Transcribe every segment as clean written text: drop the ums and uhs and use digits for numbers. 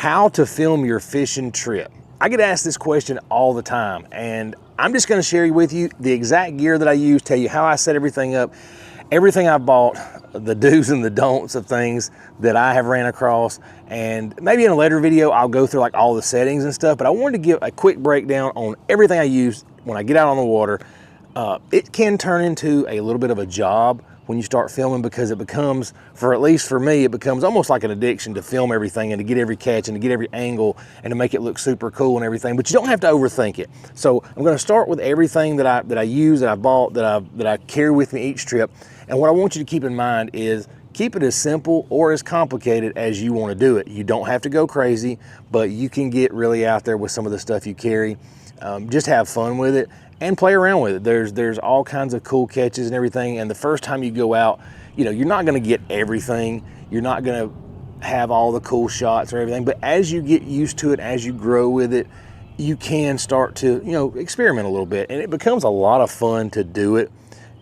how to film your fishing trip. I get asked this question all the time, and I'm just gonna share with you the exact gear that I use, tell you how I set everything up, everything I bought, the do's and the don'ts of things that I have ran across, and maybe in a later video, I'll go through like all the settings and stuff, but I wanted to give a quick breakdown on everything I use when I get out on the water. It can turn into a little bit of a job when you start filming, because it becomes, at least for me, it becomes almost like an addiction to film everything and to get every catch and to get every angle and to make it look super cool and everything, but you don't have to overthink it. So I'm gonna start with everything that I use, that I bought, that I carry with me each trip. And what I want you to keep in mind is keep it as simple or as complicated as you wanna do it. You don't have to go crazy, but you can get really out there with some of the stuff you carry. Just have fun with it and play around with it. There's all kinds of cool catches and everything. And the first time you go out, you know, you're not gonna get everything. You're not gonna have all the cool shots or everything, but as you get used to it, as you grow with it, you can start to, you know, experiment a little bit, and it becomes a lot of fun to do it.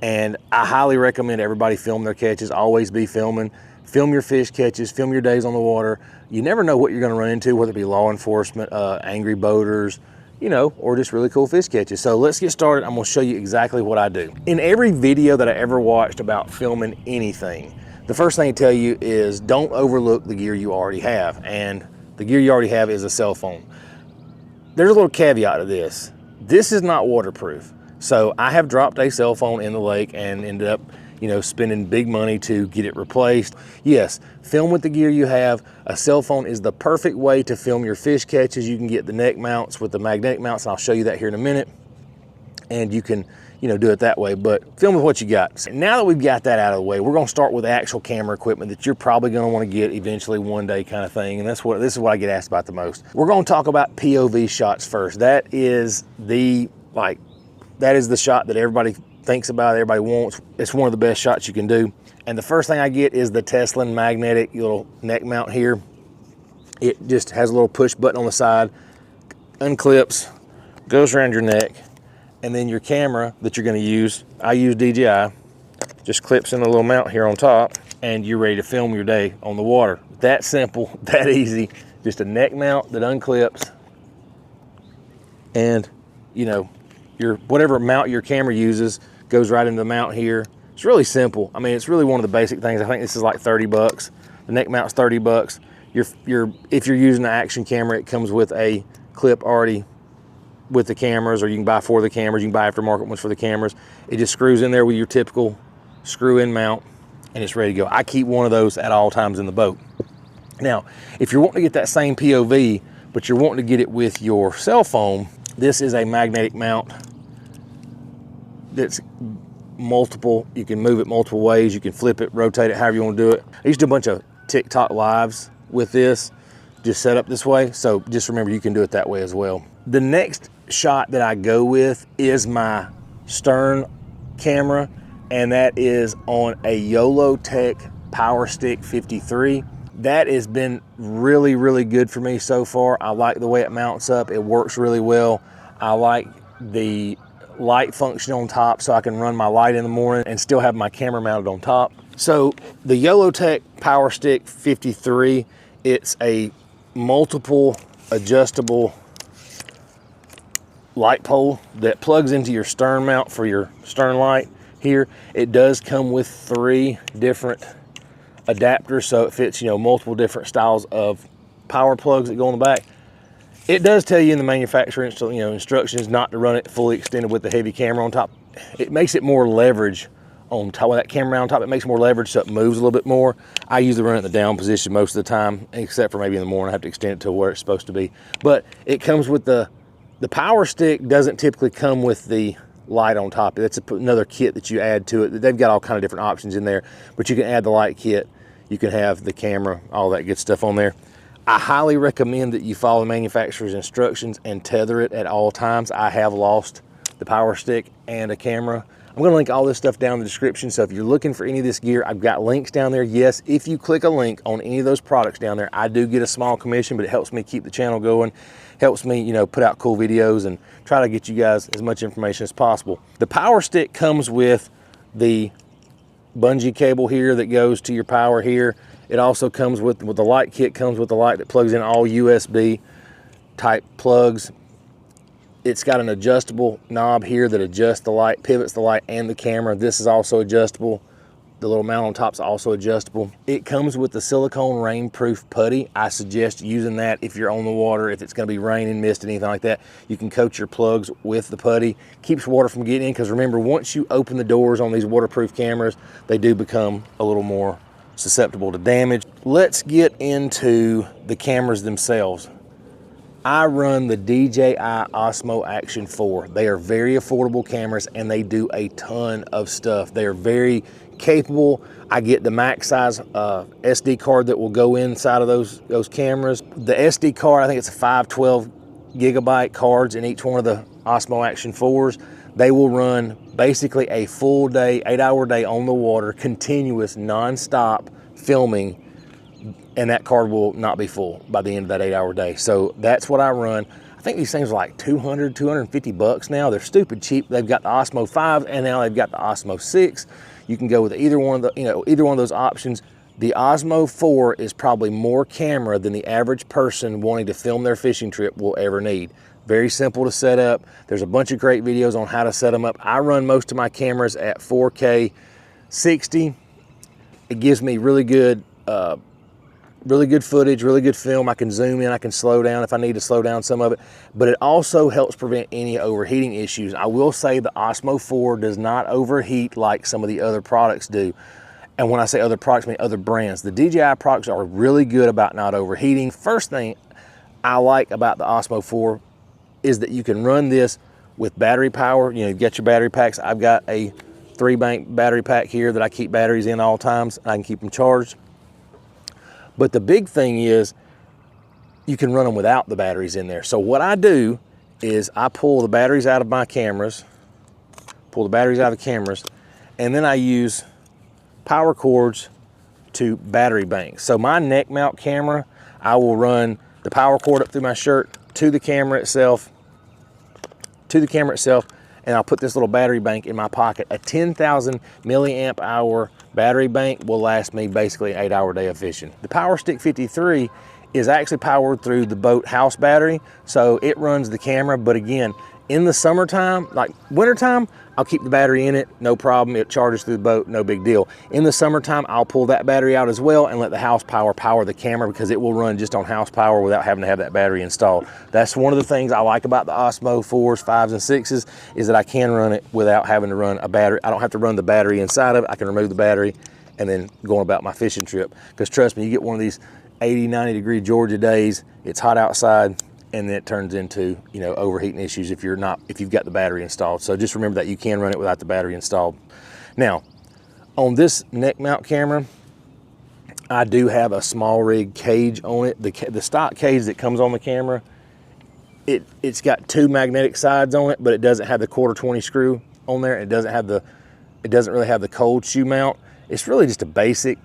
And I highly recommend everybody film their catches. Always be filming. Film your fish catches, film your days on the water. You never know what you're gonna run into, whether it be law enforcement, angry boaters, you know, or just really cool fish catches. So let's get started. I'm gonna show you exactly what I do. In every video that I ever watched about filming anything, the first thing I tell you is don't overlook the gear you already have. And the gear you already have is a cell phone. There's a little caveat to this. This is not waterproof. So I have dropped a cell phone in the lake and ended up, you know, spending big money to get it replaced. Yes, film with the gear you have. A cell phone is the perfect way to film your fish catches. You can get the neck mounts with the magnetic mounts, and I'll show you that here in a minute. And you can, you know, do it that way, but film with what you got. So now that we've got that out of the way, we're gonna start with the actual camera equipment that you're probably gonna wanna get eventually one day kind of thing. And this is what I get asked about the most. We're gonna talk about POV shots first. That is the shot that everybody thinks about, everybody wants. It's one of the best shots you can do. And the first thing I get is the Tesla magnetic little neck mount here. It just has a little push button on the side, unclips, goes around your neck, and then your camera that you're gonna use, I use DJI, just clips in a little mount here on top, and you're ready to film your day on the water. That simple, that easy. Just a neck mount that unclips, and you know, whatever mount your camera uses goes right into the mount here. It's really simple. I mean, it's really one of the basic things. I think this is like 30 bucks. The neck mount's 30 bucks. If you're using an action camera, it comes with a clip already with the cameras, or you can buy for the cameras. You can buy aftermarket ones for the cameras. It just screws in there with your typical screw-in mount, and it's ready to go. I keep one of those at all times in the boat. Now, if you're wanting to get that same POV, but you're wanting to get it with your cell phone, this is a magnetic mount that's multiple. You can move it multiple ways. You can flip it, rotate it, however you want to do it. I used to do a bunch of TikTok lives with this, just set up this way. So just remember, you can do it that way as well. The next shot that I go with is my stern camera, and that is on a YOLOTEK Power Stick 53. That has been really, really good for me so far. I like the way it mounts up. It works really well. I like the light function on top, so I can run my light in the morning and still have my camera mounted on top. So the YOLOTEK Power Stick 53, it's a multiple adjustable light pole that plugs into your stern mount for your stern light here. It does come with 3 different adapters, so it fits, you know, multiple different styles of power plugs that go on the back. It does tell you in the manufacturer, you know, instructions not to run it fully extended with the heavy camera on top. It makes it more leverage on top of that camera on top. It makes more leverage, so it moves a little bit more. I usually run it in the down position most of the time, except for maybe in the morning. I have to extend it to where it's supposed to be. But it comes with the Power Stick doesn't typically come with the light on top. That's another kit that you add to it. They've got all kind of different options in there, but you can add the light kit. You can have the camera, all that good stuff on there. I highly recommend that you follow the manufacturer's instructions and tether it at all times. I have lost the Power Stick and a camera. I'm gonna link all this stuff down in the description, so if you're looking for any of this gear, I've got links down there. Yes, if you click a link on any of those products down there, I do get a small commission, but it helps me keep the channel going, helps me, you know, put out cool videos and try to get you guys as much information as possible. The Power Stick comes with the bungee cable here that goes to your power here, It also comes with the light kit, comes with the light that plugs in all USB type plugs. It's got an adjustable knob here that adjusts the light, pivots the light and the camera. This is also adjustable. The little mount on top is also adjustable. It comes with the silicone rain-proof putty. I suggest using that if you're on the water, if it's gonna be raining, mist, anything like that. You can coat your plugs with the putty. Keeps water from getting in, because remember, once you open the doors on these waterproof cameras, they do become a little more susceptible to damage. Let's get into the cameras themselves. I run the DJI Osmo Action 4. They are very affordable cameras and they do a ton of stuff. They are very capable. I get the max size SD card that will go inside of those cameras. The SD card, I think it's a 512 gigabyte cards in each one of the Osmo Action 4s. They will run basically a full day, 8-hour day on the water, continuous, non-stop filming, and that card will not be full by the end of that 8-hour day. So that's what I run. I think these things are like 200, 250 bucks now. They're stupid cheap. They've got the Osmo 5 and now they've got the Osmo 6. You can go with either one of the, either one of those options. The Osmo 4 is probably more camera than the average person wanting to film their fishing trip will ever need. Very simple to set up. There's a bunch of great videos on how to set them up. I run most of my cameras at 4K 60. It gives me really good footage, really good film. I can zoom in, I can slow down if I need to slow down some of it, but it also helps prevent any overheating issues. I will say the Osmo 4 does not overheat like some of the other products do. And when I say other products, I mean other brands. The DJI products are really good about not overheating. First thing I like about the Osmo 4 is that you can run this with battery power. You get your battery packs. I've got a 3-bank battery pack here that I keep batteries in all times. I can keep them charged. But the big thing is you can run them without the batteries in there. So what I do is I pull the batteries out of my cameras, and then I use power cords to battery banks. So my neck mount camera, I will run the power cord up through my shirt to the camera itself, and I'll put this little battery bank in my pocket. A 10,000 milliamp hour battery bank will last me basically an 8-hour day of fishing. The Power Stick 53 is actually powered through the boat house battery, so it runs the camera. But again, in the summertime, like wintertime, I'll keep the battery in it, no problem. It charges through the boat, no big deal. In the summertime, I'll pull that battery out as well and let the house power the camera, because it will run just on house power without having to have that battery installed. That's one of the things I like about the Osmo 4s, 5s, and 6s, is that I can run it without having to run a battery. I don't have to run the battery inside of it. I can remove the battery and then go about my fishing trip. Because trust me, you get one of these 80, 90 degree Georgia days, it's hot outside, and then it turns into overheating issues if you've got the battery installed. So just remember that you can run it without the battery installed. Now, on this neck mount camera, I do have a small rig cage on it. The stock cage that comes on the camera, it's got 2 magnetic sides on it, but it doesn't have the 1/4-20 screw on there. It doesn't really have the cold shoe mount. It's really just a basic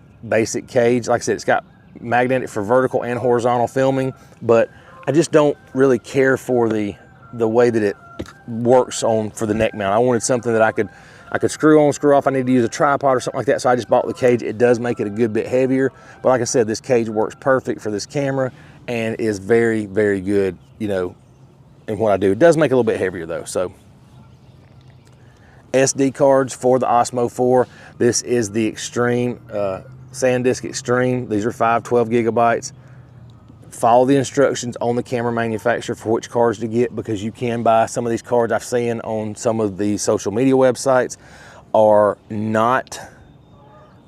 cage. Like I said, it's got magnetic for vertical and horizontal filming, but I just don't really care for the way that it works for the neck mount. I wanted something that I could screw on, screw off. I need to use a tripod or something like that, so I just bought the cage. It does make it a good bit heavier, but like I said, this cage works perfect for this camera and is very, very good, in what I do. It does make it a little bit heavier though. So SD cards for the Osmo 4. This is the Extreme, SanDisk Extreme. These are 512 gigabytes. Follow the instructions on the camera manufacturer for which cards to get, because you can buy some of these cards I've seen on some of the social media websites are not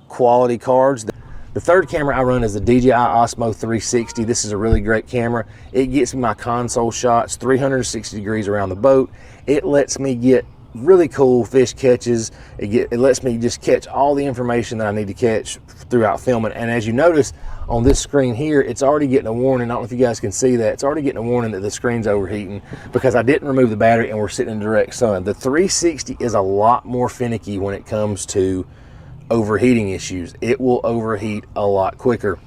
quality cards. The third camera I run is the DJI Osmo 360. This is a really great camera. It gets me my console shots 360 degrees around the boat. It lets me get really cool fish catches. It lets me just catch all the information that I need to catch throughout filming. And as you notice on this screen here, it's already getting a warning. I don't know if you guys can see that. It's already getting a warning that the screen's overheating because I didn't remove the battery and we're sitting in direct sun. The 360 is a lot more finicky when it comes to overheating issues. It will overheat a lot quicker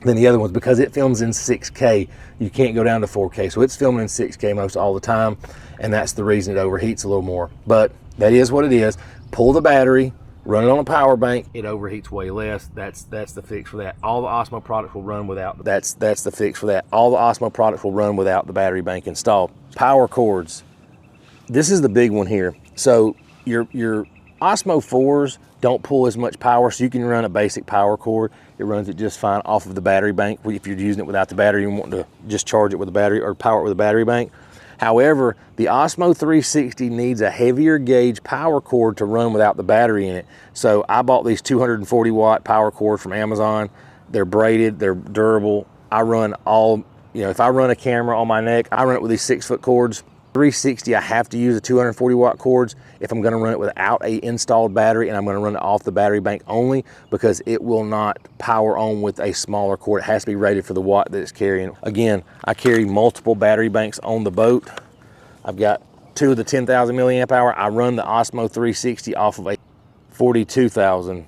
than the other ones because it films in 6K. You can't go down to 4K, so it's filming in 6K most all the time, and that's the reason it overheats a little more. But that is what it is. Pull the battery, Run it on a power bank, it overheats way less. That's the fix for that. All the Osmo products will run without, that's the fix for that. All the Osmo products will run without the battery bank installed. Power cords. This is the big one here. So your Osmo 4s don't pull as much power, so you can run a basic power cord. It runs it just fine off of the battery bank. If you're using it without the battery, you want to just charge it with a battery or power it with a battery bank. However, the Osmo 360 needs a heavier gauge power cord to run without the battery in it. So I bought these 240 watt power cords from Amazon. They're braided, they're durable. I run all, if I run a camera on my neck, I run it with these 6-foot cords. 360, I have to use the 240 watt cords if I'm gonna run it without a installed battery, and I'm gonna run it off the battery bank only, because it will not power on with a smaller cord. It has to be rated for the watt that it's carrying. Again, I carry multiple battery banks on the boat. I've got 2 of the 10,000 milliamp hour. I run the Osmo 360 off of a 42,000.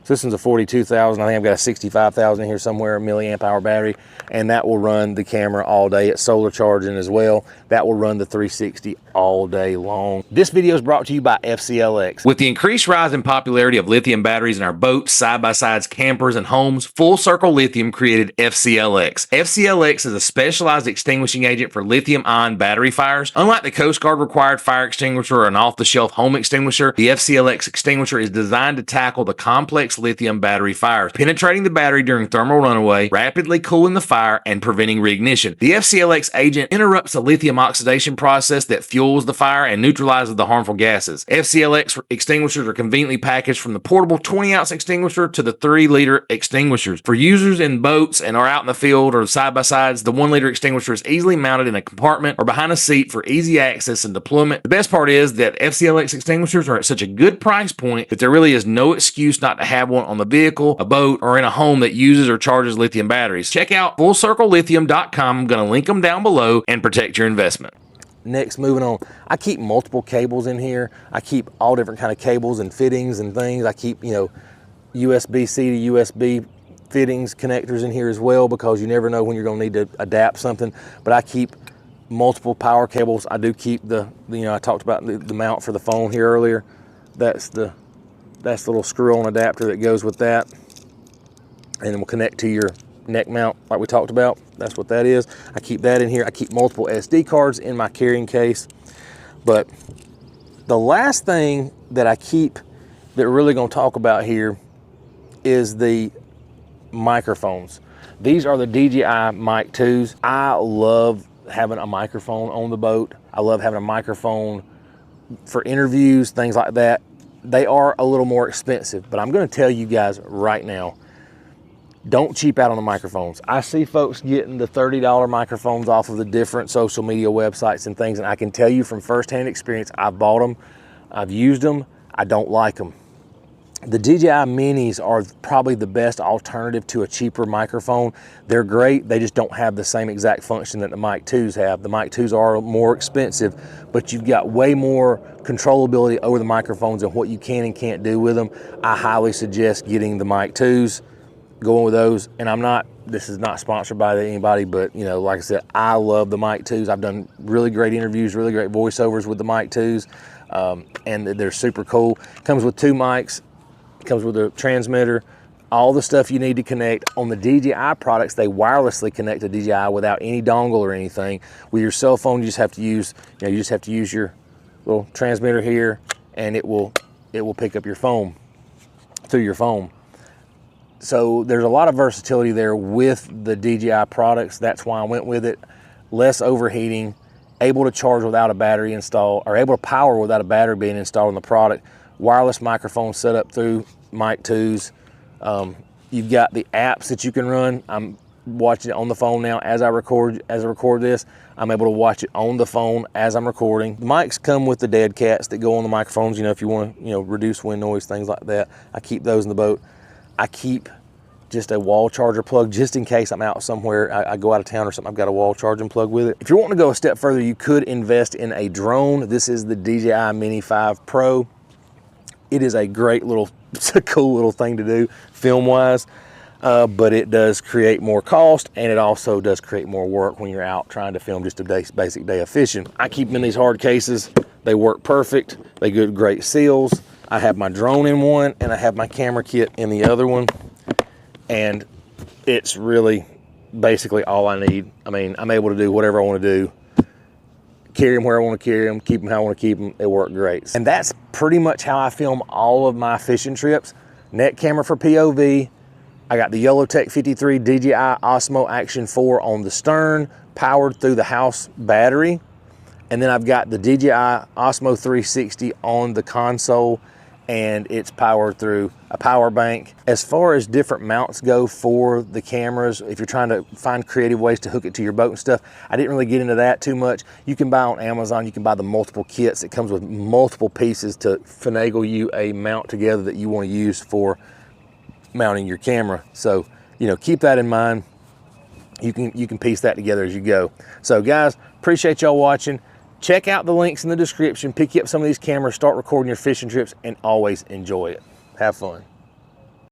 So this one's a 42,000. I think I've got a 65,000 here somewhere, milliamp hour battery, and that will run the camera all day. It's solar charging as well. That will run the 360 all day long. This video is brought to you by FCL-X. With the increased rise in popularity of lithium batteries in our boats, side-by-sides, campers, and homes, Full Circle Lithium created FCL-X. FCL-X is a specialized extinguishing agent for lithium-ion battery fires. Unlike the Coast Guard required fire extinguisher or an off-the-shelf home extinguisher, the FCL-X extinguisher is designed to tackle the complex lithium battery fires, penetrating the battery during thermal runaway, rapidly cooling the fire, and preventing reignition. The FCL-X agent interrupts the lithium oxidation process that fuels the fire and neutralizes the harmful gases. FCL-X extinguishers are conveniently packaged from the portable 20-ounce extinguisher to the 3-liter extinguishers. For users in boats and are out in the field or side-by-sides, the 1-liter extinguisher is easily mounted in a compartment or behind a seat for easy access and deployment. The best part is that FCL-X extinguishers are at such a good price point that there really is no excuse not to have one on the vehicle, a boat, or in a home that uses or charges lithium batteries. Check out FullCircleLithium.com. I'm going to link them down below, and protect your investment. Next, moving on, I keep multiple cables in here. I keep all different kind of cables and fittings and things. I keep, USB-C to USB fittings, connectors in here as well, because you never know when you're going to need to adapt something. But I keep multiple power cables. I do keep I talked about the mount for the phone here earlier. That's the little screw-on adapter that goes with that, and it will connect to your neck mount like we talked about. That's what that is. I keep that in here. I keep multiple SD cards in my carrying case. But the last thing that I keep that we're really going to talk about here is the microphones. These are the DJI Mic 2s. I love having a microphone on the boat. I love having a microphone for interviews, things like that. They are a little more expensive, but I'm going to tell you guys right now, don't cheap out on the microphones. I see folks getting the $30 microphones off of the different social media websites and things, and I can tell you from firsthand experience, I've bought them, I've used them, I don't like them. The DJI Minis are probably the best alternative to a cheaper microphone. They're great, they just don't have the same exact function that the Mic 2s have. The Mic 2s are more expensive, but you've got way more controllability over the microphones and what you can and can't do with them. I highly suggest getting the Mic 2s, going with those. And this is not sponsored by anybody, but like I said, I love the Mic 2s. I've done really great interviews, really great voiceovers with the Mic 2s, and they're super cool. Comes with 2 mics, comes with a transmitter, all the stuff you need to connect. On the DJI products, they wirelessly connect to DJI without any dongle or anything. With your cell phone, you just have to use, your little transmitter here, and it will pick up your phone through your phone. So there's a lot of versatility there with the DJI products. That's why I went with it. Less overheating, able to charge without a battery installed, or able to power without a battery being installed in the product. Wireless microphone set up through Mic 2s. You've got the apps that you can run. I'm watching it on the phone now as I record this. I'm able to watch it on the phone as I'm recording. The mics come with the dead cats that go on the microphones, if you want to, reduce wind noise, things like that. I keep those in the boat. I keep just a wall charger plug just in case I'm out somewhere. I go out of town or something, I've got a wall charging plug with it. If you're wanting to go a step further, you could invest in a drone. This is the DJI Mini 5 Pro. It is a great it's a cool little thing to do film-wise, but it does create more cost, and it also does create more work when you're out trying to film just a basic day of fishing. I keep them in these hard cases. They work perfect. They get great seals. I have my drone in one and I have my camera kit in the other one. And it's really basically all I need. I mean, I'm able to do whatever I want to do. Carry them where I want to carry them, keep them how I want to keep them. It worked great. And that's pretty much how I film all of my fishing trips. Net camera for POV. I got the YOLOTEK 53 DJI Osmo Action 4 on the stern, powered through the house battery. And then I've got the DJI Osmo 360 on the console, and it's powered through a power bank. As far as different mounts go for the cameras, if you're trying to find creative ways to hook it to your boat and stuff, I didn't really get into that too much. You can buy on Amazon, you can buy the multiple kits. It comes with multiple pieces to finagle you a mount together that you want to use for mounting your camera. So, you know, keep that in mind. You can piece that together as you go. So guys, appreciate y'all watching. Check out the links in the description, pick you up some of these cameras, start recording your fishing trips, and always enjoy it. Have fun.